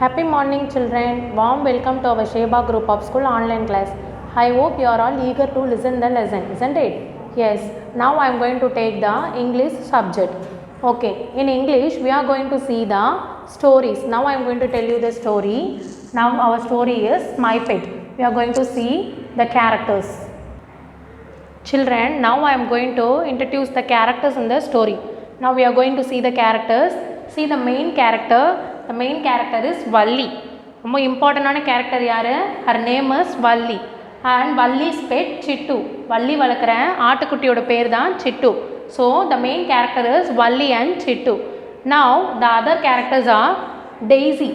Happy morning children, warm welcome to our Sheba group of school online class. I hope you are all eager to listen the lesson, isn't it? Yes, now I am going to take the English subject. Okay, in English we are going to see the stories. Now I am going to tell you the story. Now our story is My Pet. We are going to see the characters. Children, now I am going to introduce the characters in the story. Now we are going to see the characters. See the main character. The main character is Valli. ரொம்ப இம்பார்ட்டண்டான character யார்? her name is Valli and Valli's pet Chittu. Valli வளர்க்குற ஆட்டுக்குட்டியோட பேர் தான் சிட்டு. So the main character is Valli and Chittu. Now the other characters are Daisy.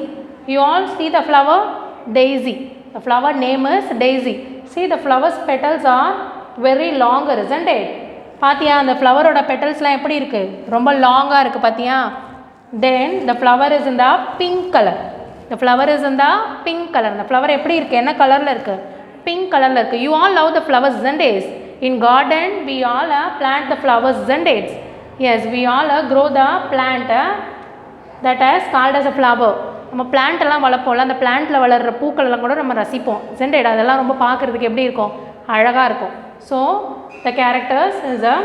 You all see the flower? Daisy. The flower name is Daisy. See the flower's petals are very longer, isn't it? பாத்தியா அந்த ஃப்ளவரோட பெட்டல்ஸ்லாம் எப்படி இருக்குது? ரொம்ப லாங்காக இருக்குது பார்த்தியா? Then the flower is in the pink color. The flower is in the pink color. The flower எப்படி இருக்கு? என்ன கலரில் இருக்குது? Pink கலரில் இருக்குது. You all love the flowers, isn't it? In garden we all plant the flowers, isn't it? Yes, we all grow the plant that is called as a flower. நம்ம plant எல்லாம் வளர்ப்போம்ல, அந்த பிளான்ட்டில் வளர்கிற பூக்கள் எல்லாம் கூட நம்ம ரசிப்போம், isn't it? அதெல்லாம் ரொம்ப பார்க்குறதுக்கு எப்படி இருக்கும்? அழகாக இருக்கும். So the characters is a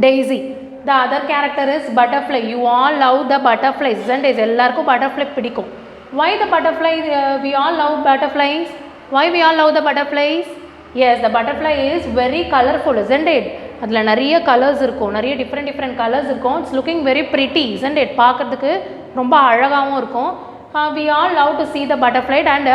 Daisy. The other character is Butterfly. You all love the butterflies, isn't it? எல்லாருக்கும் butterfly பிடிக்கும். Why the butterfly? We all love butterflies. Why we all love the butterflies? Yes, the butterfly is very colorful, isn't it? அதில் நிறைய colours இருக்கும், நிறைய different colours இருக்கும். It's looking very pretty, isn't it? பார்க்குறதுக்கு ரொம்ப அழகாகவும் இருக்கும். We all love to see the butterfly and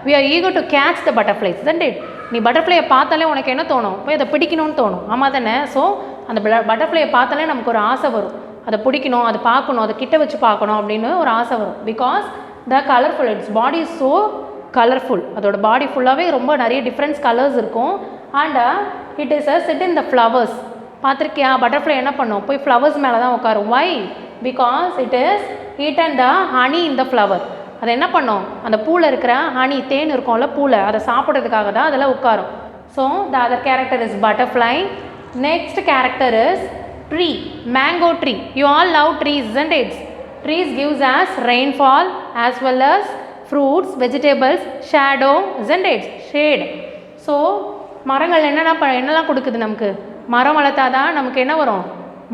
we are eager to catch the butterflies, isn't it? நீ பட்டர்ஃப்ளையை பார்த்தாலே உனக்கு என்ன தோணும்? போய் அதை பிடிக்கணும்னு தோணும், ஆமாம் தானே? ஸோ அந்த பட்டர்ஃப்ளையை பார்த்தாலே நமக்கு ஒரு ஆசை வரும், அதை பிடிக்கணும், அதை பார்க்கணும், அதை கிட்ட வச்சு பார்க்கணும் அப்படின்னு ஒரு ஆசை வரும். Because the colourful, it's body is so colourful. அதோட பாடி ஃபுல்லாகவே ரொம்ப நிறைய டிஃப்ரெண்ட்ஸ் கலர்ஸ் இருக்கும். And it is sit in the flowers. பார்த்துருக்கியா? பட்டர்ஃப்ளை என்ன பண்ணும்? போய் ஃப்ளவர்ஸ் மேலே தான் உட்காரும். Why? Because it is eaten the honey in the flower. அதை என்ன பண்ணும்? அந்த பூவில் இருக்கிற ஹனி, தேன் இருக்கும்ல பூவில், அதை சாப்பிட்றதுக்காக தான் அதில் உட்காரும். So the other character is butterfly. Next character is tree, mango tree. You all love trees, isn't it? Trees gives us rainfall as well as fruits, vegetables, shadow, isn't it? Shade. So மரங்கள் என்னெல்லாம் கொடுக்குது நமக்கு? மரம் வளர்த்தா தான் நமக்கு என்ன வரும்?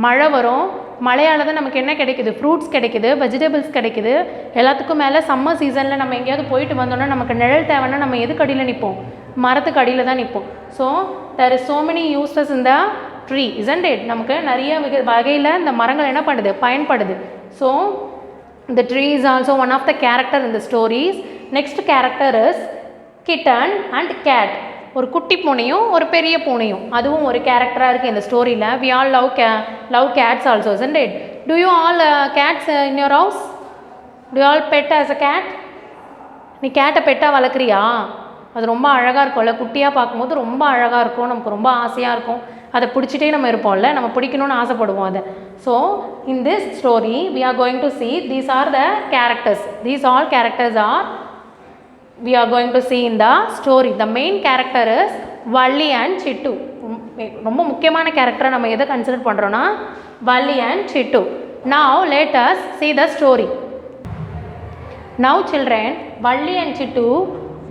மழை வரும். மழையால் தான் நமக்கு என்ன கிடைக்குது? ஃப்ரூட்ஸ் கிடைக்குது, வெஜிடபிள்ஸ் கிடைக்குது. எல்லாத்துக்கும் மேலே சம்மர் சீசனில் நம்ம எங்கேயாவது போயிட்டு வந்தோன்னா நமக்கு நிழல் தேவைன்னா நம்ம எதுக்கு அடியில் நிற்போம்? மரத்துக்கு அடியில் தான் நிற்போம். So there is so many uses in the tree, isn't it? நமக்கு நிறைய வகையில் இந்த மரங்கள் என்ன பண்ணுது? பயன்படுது. So the tree is also one of the character in the stories. Next character is kitten and cat. ஒரு குட்டி பூனையும் ஒரு பெரிய பூனையும், அதுவும் ஒரு கேரக்டராக இருக்குது இந்த ஸ்டோரியில். we all love cats also, isn't it? Do you all cats in your house? Do you all pet as a cat? நீ கேட்டை பெட்டாக வளர்க்குறியா? அது ரொம்ப அழகாக இருக்கும்ல, குட்டியாக பார்க்கும்போது ரொம்ப அழகாக இருக்கும், நமக்கு ரொம்ப ஆசையாக இருக்கும், அதை பிடிச்சிட்டே நம்ம இருப்போம்ல, நம்ம பிடிக்கணும்னு ஆசைப்படுவோம் அதை. So in this story we are going to see these are the characters. These all characters are we are going to see in the story. The main character is Valli and Chittu. ரொம்ப முக்கியமான கேரக்டரை நம்ம எதை consider பண்ணுறோன்னா Valli and Chittu. Now let us see the story. Now children, Valli and Chittu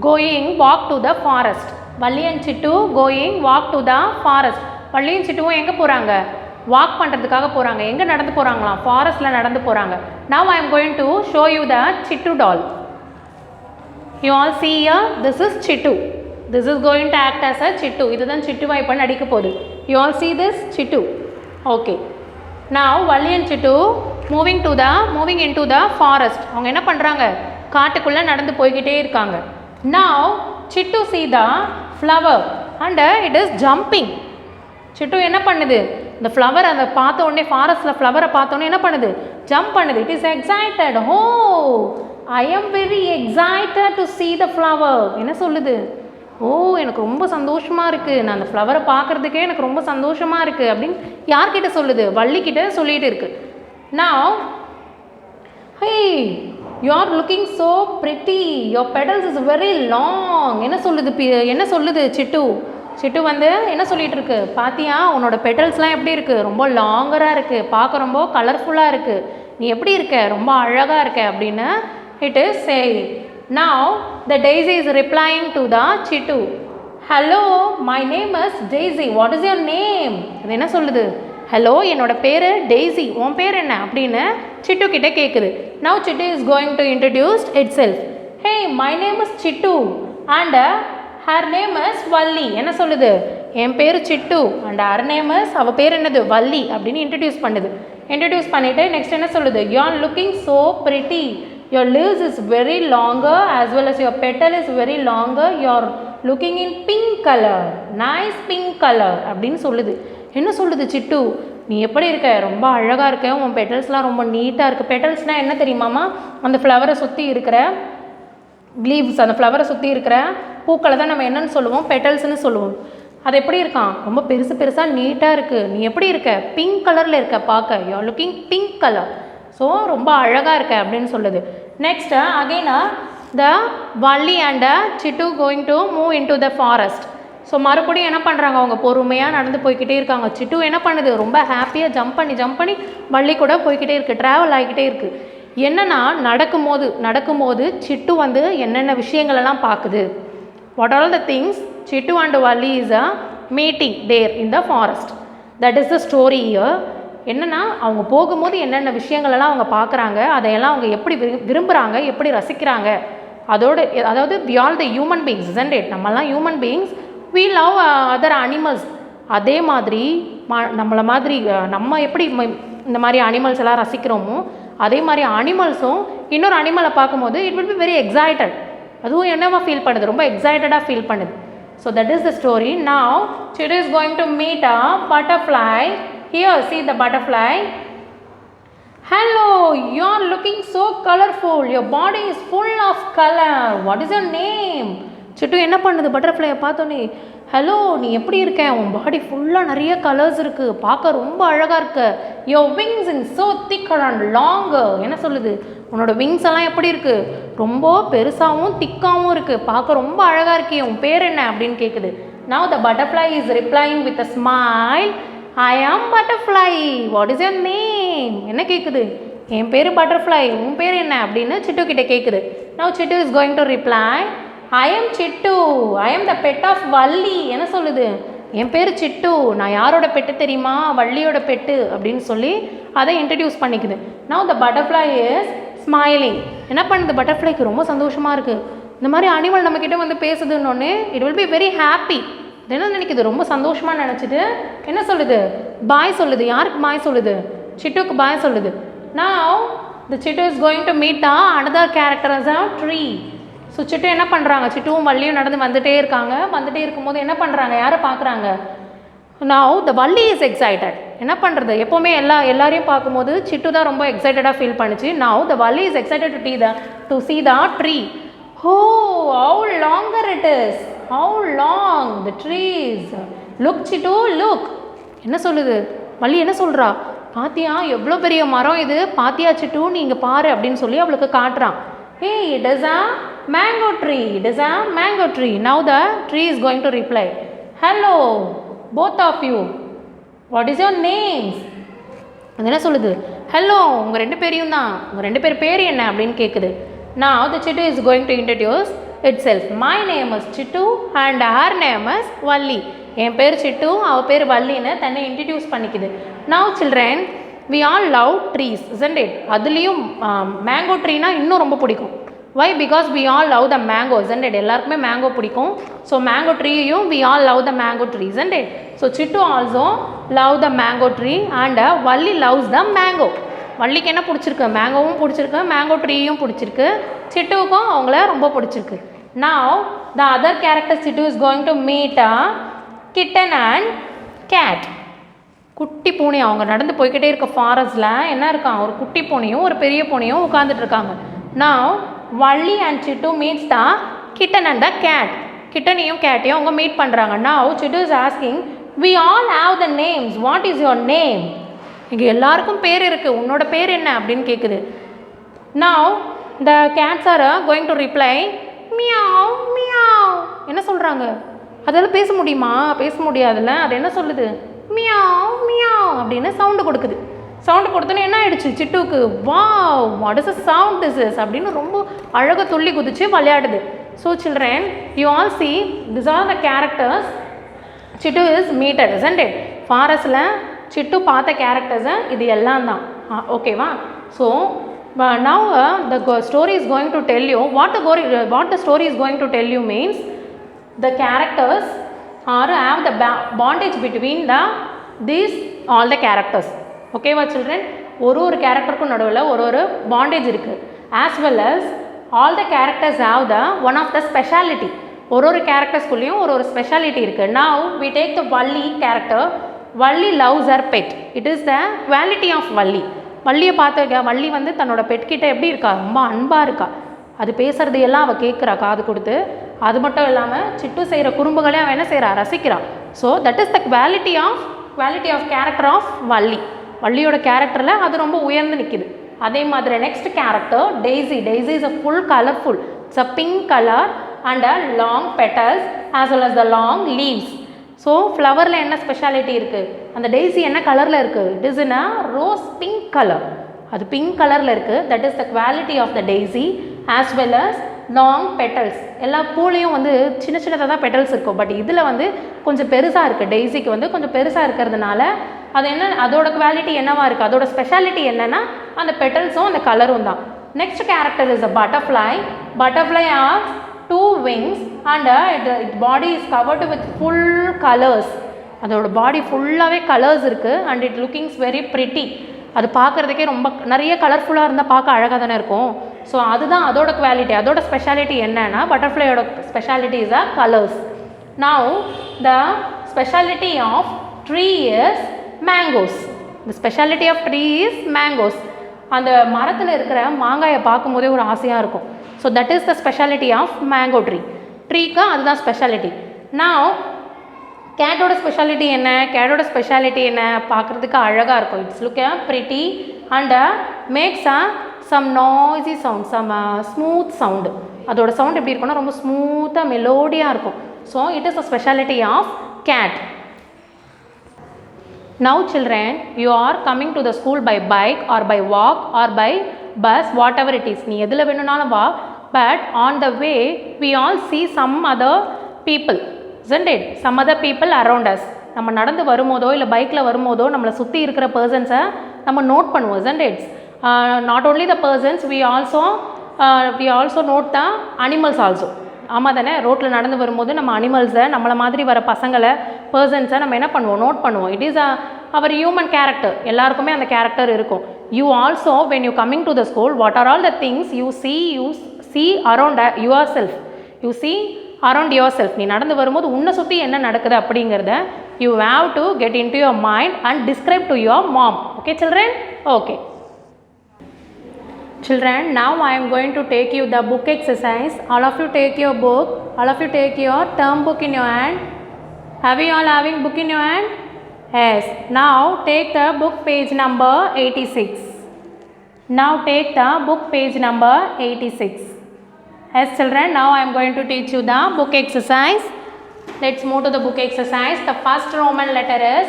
going walk to the forest. Valli and Chittu going walk to the forest. Valli and Chittu எங்கே போகிறாங்க? Walk பண்ணுறதுக்காக போகிறாங்க. எங்கே நடந்து போகிறாங்களாம்? ஃபாரஸ்ட்டில் நடந்து போகிறாங்க. Now I am going to show you the Chittu doll. You all see here, this is Chittu. This is going to act as a Chittu. இதுதான் சிட்டுவை இப்போ நடிக்க போகுது. You all see this Chittu. Okay. Now Valli and Chittu moving into the forest. அவங்க என்ன பண்ணுறாங்க? காட்டுக்குள்ளே நடந்து போய்கிட்டே இருக்காங்க. Now Chittu see the flower and it is jumping. Chittu என்ன பண்ணுது? இந்த ஃப்ளவர் அதை பார்த்த உடனே, ஃபாரஸ்ட்டில் ஃப்ளவரை பார்த்தோன்னே என்ன பண்ணுது? ஜம்ப் பண்ணுது. It is excited. Oh, I am very excited to see the flower. என்ன சொல்லுது? ஓ, எனக்கு ரொம்ப சந்தோஷமாக இருக்குது, நான் அந்த ஃப்ளவரை பார்க்குறதுக்கே எனக்கு ரொம்ப சந்தோஷமாக இருக்குது அப்படின்னு யார்கிட்ட சொல்லுது? வள்ளிக்கிட்ட சொல்லிகிட்டு இருக்கு. Now, hey, you are looking so pretty, your petals is very long. என்ன சொல்லுது சிட்டு? சிட்டு வந்து என்ன சொல்லிகிட்டு இருக்கு? பாத்தியா, உன்னோட பெட்டல்ஸ்லாம் எப்படி இருக்குது? ரொம்ப லாங்கராக இருக்குது, பார்க்க ரொம்ப கலர்ஃபுல்லாக இருக்குது, நீ எப்படி இருக்க? ரொம்ப அழகாக இருக்க அப்படின்னு it is saying. Now the Daisy is replying to the Chittu. Hello, my name is Daisy. What is your name? அது என்ன சொல்லுது? ஹலோ, என்னோட பேர் டெய்ஸி, உன் பேர் என்ன அப்படின்னு சிட்டு கிட்டே கேட்குது. Now Chittu is going to introduce itself. Hey, my name is Chittu and her name is Valli. என்ன சொல்லுது? என் பேர் சிட்டு and her name is, அவ பேர் என்னது? வள்ளி அப்படின்னு இன்ட்ரடியூஸ் பண்ணுது. இன்ட்ரடியூஸ் பண்ணிவிட்டு நெக்ஸ்ட் என்ன சொல்லுது? You are looking so pretty. Your leaves is very longer as well as your petal is very longer. You are looking in pink color. Nice pink color அப்படின்னு சொல்லுது. என்ன சொல்லுது சிட்டு? நீ எப்படி இருக்க? ரொம்ப அழகாக இருக்க, உன் பெட்டல்ஸ்லாம் ரொம்ப நீட்டாக இருக்குது. பெட்டல்ஸ்னால் என்ன தெரியுமாம்மா? அந்த ஃப்ளவரை சுற்றி இருக்கிற லீவ்ஸ், அந்த ஃப்ளவரை சுற்றி இருக்கிற பூக்களை தான் நம்ம என்னன்னு சொல்லுவோம்? பெட்டல்ஸ்னு சொல்லுவோம். அது எப்படி இருக்கான்? ரொம்ப பெருசு பெருசாக நீட்டாக இருக்குது. நீ எப்படி இருக்க? பிங்க் கலரில் இருக்க பார்க்க. You are looking pink colour. So ரொம்ப அழகாக இருக்க அப்படின்னு சொல்லுது. Next again the Valli and Chittu going to move into the forest. So மறுபடியும் என்ன பண்ணுறாங்க? அவங்க பொறுமையாக நடந்து போய்கிட்டே இருக்காங்க. சிட்டு என்ன பண்ணுது? ரொம்ப ஹாப்பியாக ஜம்ப் பண்ணி வள்ளி கூட போய்கிட்டே இருக்குது, ட்ராவல் ஆகிக்கிட்டே இருக்குது. என்னென்னா நடக்கும்போது சிட்டு வந்து என்னென்ன விஷயங்களெல்லாம் பார்க்குது. What are the things Chittu and Valli is a meeting there in the forest. That is the story here. என்னென்னா அவங்க போகும்போது என்னென்ன விஷயங்களெல்லாம் அவங்க பார்க்குறாங்க, அதையெல்லாம் அவங்க எப்படி விரும்புகிறாங்க, எப்படி ரசிக்கிறாங்க. அதாவது we all the human beings, isn't it? நம்மலாம் human beings, we love other animals. அதே மாதிரி நம்ம எப்படி இந்த மாதிரி அனிமல்ஸ் எல்லாம் ரசிக்கிறோமோ அதே மாதிரி அனிமல்ஸும் இன்னொரு அனிமலை பார்க்கும்போது it will be very excited. அதுவும் என்னவா ஃபீல் பண்ணுது? ரொம்ப எக்ஸைட்டடாக ஃபீல் பண்ணுது. So that is the story. Now Chittu is going to meet a butterfly. Here, see the butterfly. Hello, you are looking so colorful. Your body is full of color. What is your name? Chittu என்ன பண்ணுது? பட்டர்ஃப்ளையை பார்த்தோன்னே, hello, நீ எப்படி இருக்க? உன் பாடி ஃபுல்லாக நிறைய colours இருக்குது, பார்க்க ரொம்ப அழகாக இருக்கு. Your wings is so thicker and longer. என்ன சொல்லுது? உன்னோட விங்ஸ் எல்லாம் எப்படி இருக்குது? ரொம்ப பெருசாகவும் திக்காகவும் இருக்குது, பார்க்க ரொம்ப அழகாக இருக்கே. உன் பேர் என்ன அப்படின்னு கேட்குது. Now the butterfly is replying with a smile. I am butterfly. What is your name? என்ன கேட்குது? என் பேர் பட்டர்ஃப்ளை, உன் பேர் என்ன அப்படின்னு சிட்டு கிட்டே கேட்குது. Now Chittu is going to reply. I am Chittu. I am the pet of Valli. என்ன சொல்லுது? என் பேர் சிட்டு, நான் யாரோட பெட்டு தெரியுமா? வள்ளியோட பெட்டு அப்படின்னு சொல்லி அதை இன்ட்ரடியூஸ் பண்ணிக்குது. Now the butterfly is smiling. என்ன பண்ணுது? பட்டர்ஃப்ளைக்கு ரொம்ப சந்தோஷமாக இருக்குது. இந்த மாதிரி அனிமல் நம்மக்கிட்ட வந்து பேசுதுன்னொன்னே it will be very happy. என்ன நினைக்குது? ரொம்ப சந்தோஷமாக நினச்சிட்டு என்ன சொல்லுது? பாய் சொல்லுது. யாருக்கு பாய் சொல்லுது? சிட்டுக்கு பாய் சொல்லுது. Now the Chittu is going to meet another character as a tree. So Chittu என்ன பண்ணுறாங்க? சிட்டுவும் வள்ளியும் நடந்து வந்துகிட்டே இருக்கும்போது என்ன பண்ணுறாங்க? யாரை பார்க்குறாங்க? Now the Valli is excited. என்ன பண்ணுறது? எப்போவுமே எல்லாரையும் பார்க்கும்போது சிட்டு தான் ரொம்ப எக்ஸைட்டடாக ஃபீல் பண்ணுச்சு. Now the Valli is excited to see the tree. Oh, how longer it is. How long the trees. Look Chittu, look. என்ன சொல்லுது? வள்ளி என்ன சொல்கிறா? பாத்தியா எவ்வளோ பெரிய மரம் இது, பாத்தியா சிட்டு, நீ இங்கே பாரு அப்படின்னு சொல்லி அவளுக்கு காட்டுறான். Hey, it is a mango tree. It is a mango tree. Now the tree is going to reply. Hello, both of you. What is your names? அது என்ன சொல்லுது? ஹலோ, உங்கள் ரெண்டு பேரையும் தான், உங்கள் ரெண்டு பேர் என்ன அப்படின்னு கேட்குது. Now the Chittu is going to introduce itself. My name is Chittu and her name is Valli. என் பேர் சிட்டு, அவள் பேர் வள்ளின்னு தன்னை இன்ட்ரடியூஸ் பண்ணிக்குது. Now children, we all love trees, isn't it? அதுலேயும் மேங்கோ ட்ரீனா இன்னும் ரொம்ப பிடிக்கும். Why? Because we all love the mango, isn't it? எல்லாருக்குமே மேங்கோ பிடிக்கும். ஸோ மேங்கோ ட்ரீயும் we all love the mango tree, isn't it? So Chittu also love the mango tree and Valli loves the mango. வள்ளிக்கு என்ன பிடிச்சிருக்கு? மேங்கோவும் பிடிச்சிருக்கு, mango ட்ரீயும் பிடிச்சிருக்கு, சிட்டுவுக்கும் அவங்கள ரொம்ப பிடிச்சிருக்கு. Now the other character Chittu is going to meet a kitten and cat. குட்டி பூனை. அவங்க நடந்து போய்கிட்டே இருக்க ஃபாரஸ்ட்டில் என்ன இருக்கான்? ஒரு குட்டி பூனையும் ஒரு பெரிய பூனையும் உட்காந்துட்டு இருக்காங்க. Now Valli and Chittu meets the kitten and the cat. கிட்டனையும் கேட்டையும் அவங்க மீட் பண்ணுறாங்க. Now Chittu is asking, we all have the names. What is your name? இங்கே எல்லாருக்கும் பேர் இருக்குது, உன்னோட பேர் என்ன அப்படின்னு கேட்குது. Now the cats are going to reply, meow meow. என்ன சொல்கிறாங்க? அதெல்லாம் பேச முடியுமா? பேச முடியாதுல்ல. அது என்ன சொல்லுது? மியாவ் மியாவ் அப்படின்னு சவுண்டு கொடுக்குது. சவுண்டு கொடுத்தோன்னே என்ன ஆயிடுச்சு சிட்டுவுக்கு, wow what is a sound this is அப்படின்னு ரொம்ப அழகாக துள்ளி குதிச்சு விளையாடுது. So children you all see this are the characters Chittu is meeted isn't it? ஃபாரஸ்டில் சிட்டு பார்த்த கேரக்டர்ஸை இது எல்லாம் தான். ஓகேவா? So now the story is going to tell you what the story is going to tell you means the characters or have the bondage between these all the characters. ஓகேவா children? ஒரு கேரக்டருக்கும் நடுவில் ஒரு பாண்டேஜ் இருக்குது. As well as all the characters have the one of the speciality. ஒரு கேரக்டர்ஸ்குள்ளேயும் ஒரு speciality இருக்குது. Now we take the Valli character. Valli loves her pet. It is the quality of Valli. வள்ளியை பார்த்துருக்க, வள்ளி வந்து தன்னோட பெட்கிட்ட எப்படி இருக்கா, ரொம்ப அன்பாக இருக்கா. அது பேசுகிறது எல்லாம் அவள் கேட்குறா காது கொடுத்து. அது மட்டும் இல்லாமல் சிட்டு செய்கிற குறும்புகளே அவன் என்ன செய்கிறா, ரசிக்கிறா. So that is the quality of character of Valli. வள்ளியோட கேரக்டரில் அது ரொம்ப உயர்ந்து நிற்கிது. அதே மாதிரி next character Daisy. Daisy is a full colourful. It's a pink colour and a long petals as well as the long leaves. So ஃப்ளவரில் என்ன ஸ்பெஷாலிட்டி இருக்குது, அந்த டெய்ஸி என்ன கலரில் இருக்குது, it is in a rose pink colour. அது pink கலரில் இருக்குது. That is the quality of the Daisy as well as long petals. எல்லா பூலையும் வந்து சின்ன சின்னதாக தான் பெட்டல்ஸ் இருக்கும். பட் இதில் வந்து கொஞ்சம் பெருசாக இருக்குது. டெய்ஸிக்கு வந்து கொஞ்சம் பெருசாக இருக்கிறதுனால அது என்ன, அதோட குவாலிட்டி என்னவாக இருக்குது, அதோட ஸ்பெஷாலிட்டி என்னென்னா அந்த பெட்டல்ஸும் அந்த கலரும் தான். Next character is a butterfly. Butterfly has 2 wings and its body is covered with full colors. அதோட பாடி ஃபுல்லாகவே கலர்ஸ் இருக்குது and it looking very pretty. அது பார்க்குறதுக்கே ரொம்ப நிறைய கலர்ஃபுல்லாக இருந்தால் பார்க்க அழகாக தானே இருக்கும். ஸோ அதுதான் அதோட குவாலிட்டி. அதோட ஸ்பெஷாலிட்டி என்னன்னா பட்டர்ஃப்ளையோட speciality is a colours. Now the speciality of tree is mangoes. The speciality of tree is mangoes. அந்த மரத்தில் இருக்கிற மாங்காயை பார்க்கும்போதே ஒரு ஆசையாக இருக்கும். So that is the speciality of mango tree. ட்ரீக்கு அதுதான் ஸ்பெஷாலிட்டி. நவ் கேட்டோட ஸ்பெஷாலிட்டி என்ன, கேட்டோட ஸ்பெஷாலிட்டி என்ன, பார்க்குறதுக்கு அழகாக இருக்கும். It's look pretty and makes some noisy sound, some smooth sound. அதோட சவுண்ட் எப்படி இருக்குன்னா ரொம்ப ஸ்மூத்தாக மெலோடியாக இருக்கும். So it is the speciality of cat. Now children, you are coming to the school by bike or by walk or by bus, whatever it is. நீ எதில் வேணும்னாலும் வா. But on the way we all see some other people, isn't it? Some other people around us. நம்ம நடந்து வரும்போதோ இல்லை பைக்கில் வரும்போதோ நம்மளை சுற்றி இருக்கிற பர்சன்ஸை நம்ம நோட் பண்ணுவோம், isn't it? Not only the persons, we also note the animals also. ஆமாம் தானே? ரோட்டில் நடந்து வரும்போது நம்ம அனிமல்ஸை, நம்மளை மாதிரி வர பசங்களை, பர்சன்ஸை நம்ம என்ன பண்ணுவோம், நோட் பண்ணுவோம். It is our human character. எல்லாருக்குமே அந்த கேரக்டர் இருக்கும். You also when you coming to the school, what are all the things you see around yourself. You see around yourself. நீ நடந்து வரும்போது உன்னை சுற்றி என்ன நடக்குது அப்படிங்கிறத you have to get into your mind and describe to your mom. Okay children? Okay. Children, now I am going to take you the book exercise. All of you take your book. All of you take your term book in your hand. Have you all having book in your hand? Yes. Now take the book page number 86. Now take the book page number 86. Yes children, now I am going to teach you the book exercise. Let's move to the book exercise. The first Roman letter is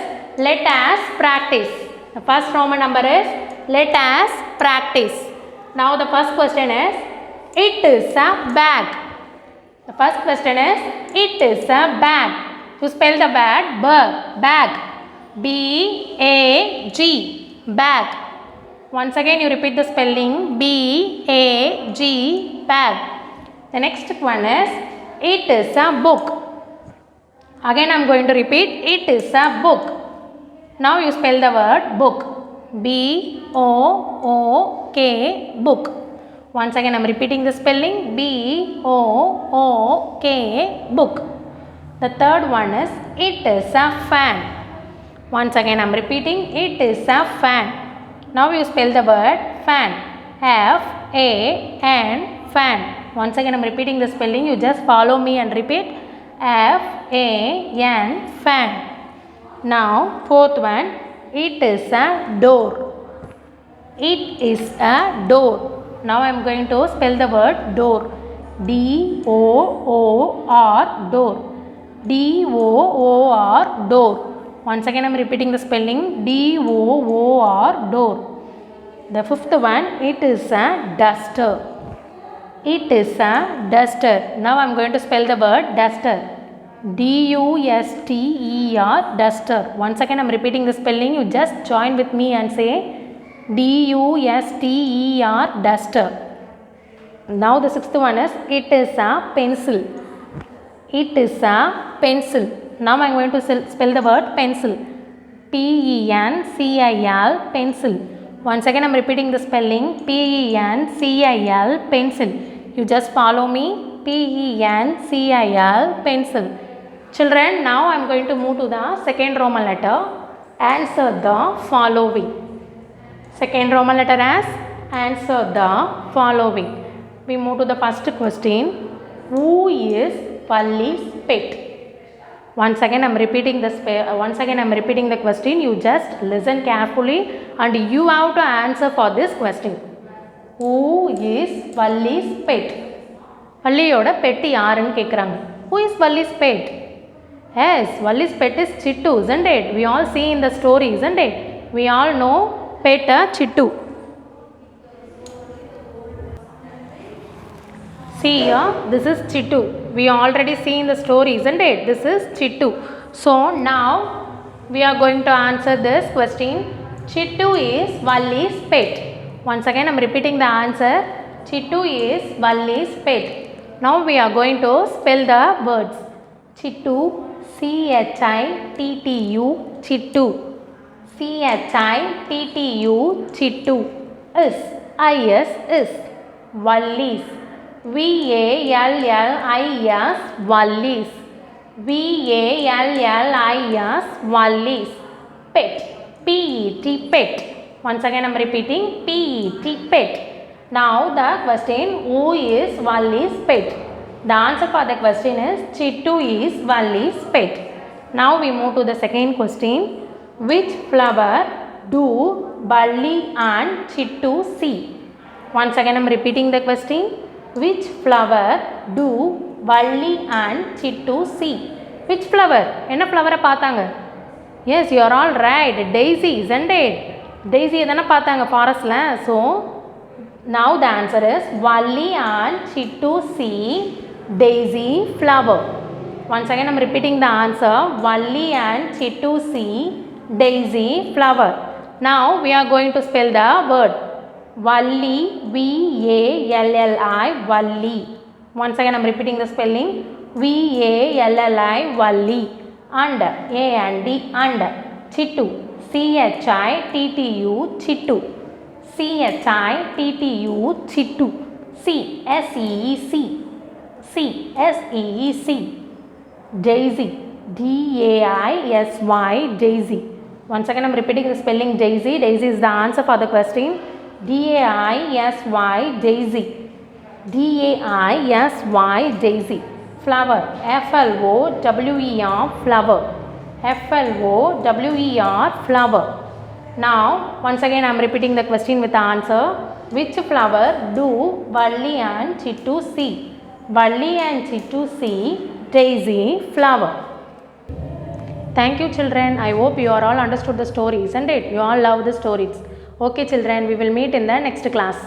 let us practice. The first Roman number is let us practice. Now the first question is, it is a bag. The first question is, it is a bag. You spell the word bag. B-A-G, bag. Once again you repeat the spelling, B-A-G, bag. The next one is, it is a book. Again I am going to repeat, it is a book. Now you spell the word book. B-O-O-K, book. Once again I am repeating the spelling, B-O-O-K, book. The third one is, it is a fan. Once again I am repeating, it is a fan. Now you spell the word fan, F-A-N, fan. Once again I am repeating the spelling, you just follow me and repeat, F-A-N, fan. Now fourth one, it is a door. It is a door. Now I am going to spell the word door. D-O-O-R, door. D-O-O-R, door. Once again I am repeating the spelling D-O-O-R, door. The fifth one, it is a duster. It is a duster. Now I am going to spell the word duster. D-U-S-T-E-R, duster. Once again I am repeating the spelling. You just join with me and say D-U-S-T-E-R, duster. Now the sixth one is, it is a pencil. It is a pencil. Now I am going to spell the word pencil. P-E-N-C-I-L, pencil. Once again I am repeating the spelling. P-E-N-C-I-L, pencil. You just follow me. P-E-N-C-I-L, pencil. Children, now I am going to move to the second Roman letter. Answer the following. Second Roman letter as answer the following. We move to the first question. Who is Valli's pet? Once again I am repeating the question. You just listen carefully and you have to answer for this question. Who is Valli's pet? Valliyoda pet யாருன்னு கேக்குறாங்க. Who is Valli's pet? Yes, Valli's pet is Chittu, isn't it? We all see in the story, isn't it? We all know pet Chittu. See here, this is Chittu. We already see in the story, isn't it? This is Chittu. So now we are going to answer this question. Chittu is Valli's pet. Once again I am repeating the answer. Chittu is Valli's pet. Now we are going to spell the words. Chittu, C-H-I-T-T-U, Chittu. C-H-I-T-T-U, Chittu. Is, I-S, is. Valli's, V-A-L-L-I-S, Valli's. V-A-L-L-I-S, Valli's. Pet, P-E-T, pet. Once again I am repeating, P-E-T, pet. Now the question, who is Valli's pet? The answer for the question is Chittu is Valli's pet. Now we move to the second question. Which flower do Valli and Chittu see? Once again I am repeating the question. Which flower do Valli and Chittu see? Which flower? என்ன flower பார்த்தாங்க? Yes, you are all right. Daisy, isn't it? Daisy எதனா பார்த்தாங்க forestல. So now the answer is Valli and Chittu see daisy flower. Once again I am repeating the answer. Valli and Chittu see daisy flower. Now we are going to spell the word. Valli, V-A-L-L-I, Valli. Once again I am repeating the spelling. V-A-L-L-I, Valli. And, A-N-D, and. Chittu, C-H-I-T-T-U, Chittu. C-H-I-T-T-U, Chittu. C-S-E-E-C. C-S-E-E-C. Daisy, D-A-I-S-Y, Daisy. Once again I am repeating the spelling Daisy. Daisy is the answer for the question. D-A-I-S-Y, Daisy. D-A-I-S-Y, Daisy. Flower, F-L-O-W-E-R, flower. F-L-O-W-E-R, flower. Now, once again I am repeating the question with the answer. Which flower do Valli and Chittu see? Valli and Chittu see daisy flower. Thank you children. I hope you are all understood the story, isn't it? You all love the stories. Okay children, we will meet in the next class.